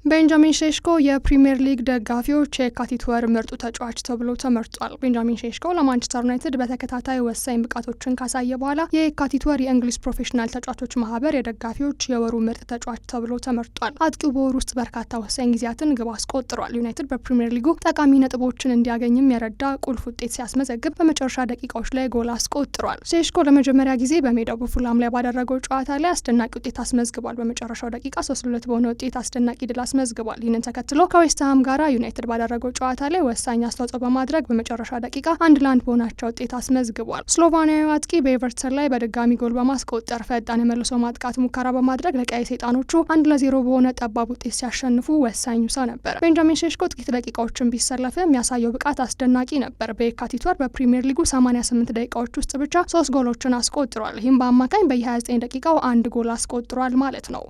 ቤንጃሚን ሼሽኮ የፕሪሚየር ሊግ ደጋፊዎች የካቲት ወር ምርጡ ተጫዋች ተብሎ ተመርጧል። ቤንጃሚን ሼሽኮ ለማንቸስተር ዩናይትድ በተከታታይ ወሳኝ ብቃቶችን ካሳየ በኋላ የካቲት ወር የእንግሊዝ ፕሮፌሽናል ተጫዋቾች ማህበር የደጋፊዎች የወሩ ምርጥ ተጫዋች ተብሎ ተመርጧል። አጥቂው በወሩ ውስጥ በርካታ ወሳኝ ጊዜያትን ግብ አስቆጥሯል። ዩናይትድ በፕሪሚየር ሊጉ ጠቃሚ ነጥቦችን እንዲያገኝም የረዳ ቁልፍ ውጤት ሲያስመዘግብ በመጨረሻ ደቂቃዎች ላይ ጎል አስቆጥሯል። ሼሽኮ ለመጀመሪያ ጊዜ በሜዳው በፉላም ላይ ባደረገው ጨዋታ ላይ አስደናቂ ውጤት አስመዝግቧል። በመጨረሻው ደቂቃ 3-2 በሆነ ውጤት አስደናቂ ድል አስመዝግቧል። ይህንን ተከትሎ ከዌስትሃም ጋራ ዩናይትድ ባደረገው ጨዋታ ላይ ወሳኝ አስተዋጽኦ በማድረግ በመጨረሻ ደቂቃ 1-1 በሆናቸው ውጤት አስመዝግቧል። ስሎቫኒያዊ አጥቂ በኤቨርተን ላይ በድጋሚ ጎል በማስቆጠር ፈጣን የመልሶ ማጥቃት ሙከራ በማድረግ ለቀይ ሰይጣኖቹ 1-0 በሆነ ጠባብ ውጤት ሲያሸንፉ ወሳኙ ሰው ነበር። ቤንጃሚን ሼሽኮ ጥቂት ደቂቃዎችን ቢሰለፍም የሚያሳየው ብቃት አስደናቂ ነበር። በየካቲት ወር በፕሪሚየር ሊጉ 88 ደቂቃዎች ውስጥ ብቻ 3 ጎሎችን አስቆጥሯል። ይህም በአማካኝ በየ29 ደቂቃው 1 ጎል አስቆጥሯል ማለት ነው።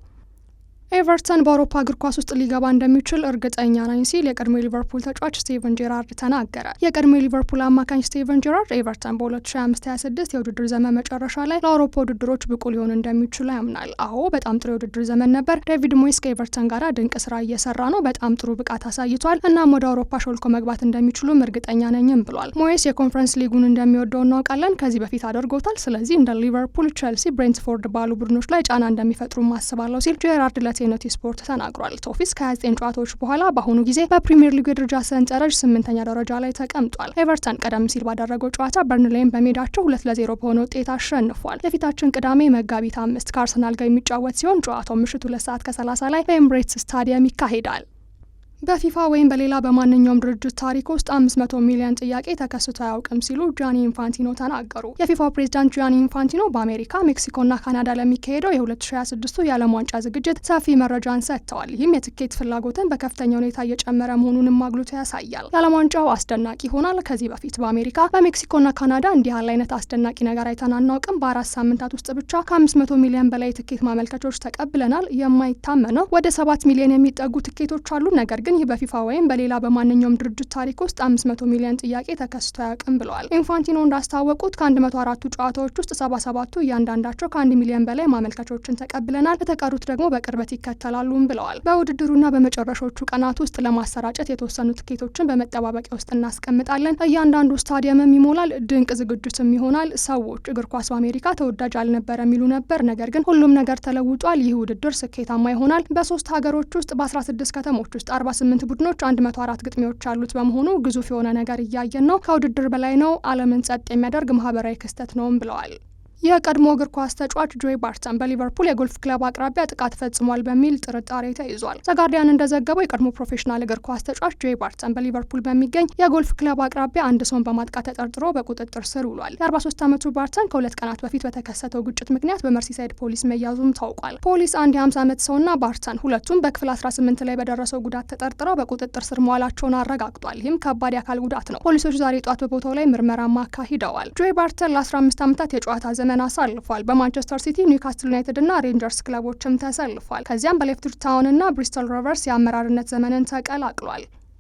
ኤቨርተን በአውሮፓ እግር ኳስ ውስጥ ሊገባ እንደሚችል እርግጠኛ ነኝ ሲል የቀድሞ ሊቨርፑል ተጫዋች ስቴቨን ጄራርድ ተናገረ። የቀድሞ ሊቨርፑል አማካኝ ስቴቨን ጄራርድ ኤቨርተን በ2025/26 የውድድር ዘመን መጨረሻ ላይ ለአውሮፓ ውድድሮች ብቁ ሊሆን እንደሚችሉ ያምናል። አዎ በጣም ጥሩ የውድድር ዘመን ነበር። ዴቪድ ሞይስ ከኤቨርተን ጋር ድንቅ ስራ እየሰራ ነው። በጣም ጥሩ ብቃት አሳይቷል። እናም ወደ አውሮፓ ሾልኮ መግባት እንደሚችሉም እርግጠኛ ነኝም ብሏል። ሞይስ የኮንፈረንስ ሊጉን እንደሚወደው እናውቃለን። ከዚህ በፊት አድርጎታል። ስለዚህ እንደ ሊቨርፑል፣ ቼልሲ፣ ብሬንትፎርድ ባሉ ቡድኖች ላይ ጫና እንደሚፈጥሩ ማስባለሁ ሲል ጄራርድ ቴኖቲ ስፖርት ተናግሯል። ቶፊስ ከ29 ጨዋታዎች በኋላ በአሁኑ ጊዜ በፕሪሚየር ሊግ የደረጃ ሰንጠረዥ 8ኛ ደረጃ ላይ ተቀምጧል። ኤቨርተን ቀደም ሲል ባደረገው ጨዋታ በርንሌይን በሜዳቸው 2-0 በሆነ ውጤት አሸንፏል። የፊታችን ቅዳሜ መጋቢት 5 ከአርሰናል ጋር የሚጫወት ሲሆን ጨዋታው ምሽቱ 2:30 ላይ በኤምሬትስ ስታዲየም ይካሄዳል። በፊፋ ወይም በሌላ በማንኛውም ድርጅት ታሪክ ውስጥ 500 ሚሊዮን ጥያቄ ተከስቶ አያውቅም ሲሉ ጃኒ ኢንፋንቲኖ ተናገሩ። የፊፋ ፕሬዝዳንት ጃኒ ኢንፋንቲኖ በአሜሪካ፣ ሜክሲኮና ካናዳ ለሚካሄደው የ2026 የዓለም ዋንጫ ዝግጅት ሰፊ መረጃን ሰጥተዋል። ይህም የትኬት ፍላጎትን በከፍተኛ ሁኔታ እየጨመረ መሆኑንም ማጉልቶ ያሳያል። የዓለም ዋንጫው አስደናቂ ይሆናል። ከዚህ በፊት በአሜሪካ፣ በሜክሲኮና ካናዳ እንዲህ ያለ አይነት አስደናቂ ነገር አይተን አናውቅም። በ4 ሳምንታት ውስጥ ብቻ ከ500 ሚሊዮን በላይ ትኬት ማመልከቾች ተቀብለናል። የማይታመነው ወደ 7 ሚሊዮን የሚጠጉ ትኬቶች አሉ። ነገር ግን ይህ በፊፋ ወይም በሌላ በማንኛውም ድርጅት ታሪክ ውስጥ 500 ሚሊዮን ጥያቄ ተከስቶ አያውቅም ብለዋል። ኢንፋንቲኖ እንዳስታወቁት ከ104ቱ ጨዋታዎች ውስጥ 77ቱ እያንዳንዳቸው ከ1 ሚሊዮን በላይ ማመልከቾችን ተቀብለናል። የተቀሩት ደግሞ በቅርበት ይከተላሉም ብለዋል። በውድድሩና በመጨረሻዎቹ ቀናት ውስጥ ለማሰራጨት የተወሰኑ ትኬቶችን በመጠባበቂያ ውስጥ እናስቀምጣለን። እያንዳንዱ ስታዲየምም ይሞላል። ድንቅ ዝግጅትም ይሆናል። ሰዎች እግር ኳስ በአሜሪካ ተወዳጅ አልነበረም ይሉ ነበር፣ ነገር ግን ሁሉም ነገር ተለውጧል። ይህ ውድድር ስኬታማ ይሆናል። በ3 ሀገሮች ውስጥ በ16 ከተሞች ውስጥ 48 ቡድኖች 104 ግጥሚያዎች ያሉት በመሆኑ ግዙፍ የሆነ ነገር እያየን ነው። ከውድድር በላይ ነው። ዓለምን ጸጥ የሚያደርግ ማህበራዊ ክስተት ነውም ብለዋል። የቀድሞ እግር ኳስ ተጫዋች ጆይ ባርተን በሊቨርፑል የጎልፍ ክለብ አቅራቢያ ጥቃት ፈጽሟል በሚል ጥርጣሬ ተይዟል። ዘጋርዲያን እንደዘገበው የቀድሞ ፕሮፌሽናል እግር ኳስ ተጫዋች ጆይ ባርተን በሊቨርፑል በሚገኝ የጎልፍ ክለብ አቅራቢያ አንድ ሰውን በማጥቃት ተጠርጥሮ በቁጥጥር ስር ውሏል። የ43 ዓመቱ ባርተን ከ2 ቀናት በፊት በተከሰተው ግጭት ምክንያት በመርሲሳይድ ፖሊስ መያዙም ታውቋል። ፖሊስ አንድ የ50 ዓመት ሰውና ባርተን ሁለቱም በክፍል 18 ላይ በደረሰው ጉዳት ተጠርጥረው በቁጥጥር ስር መዋላቸውን አረጋግጧል። ይህም ከባድ የአካል ጉዳት ነው። ፖሊሶች ዛሬ ጧት በቦታው ላይ ምርመራ አካሂደዋል። ጆይ ባርተን ለ15 ዓመታት የጨዋታ ዘመን አሳልፏል። በማንቸስተር ሲቲ፣ ኒውካስትል ዩናይትድ እና ሬንጀርስ ክለቦችም ተሰልፏል። ከዚያም በሌፍትድ ታውን እና ብሪስቶል ሮቨርስ የአመራርነት ዘመንን ተቀላቅሏል።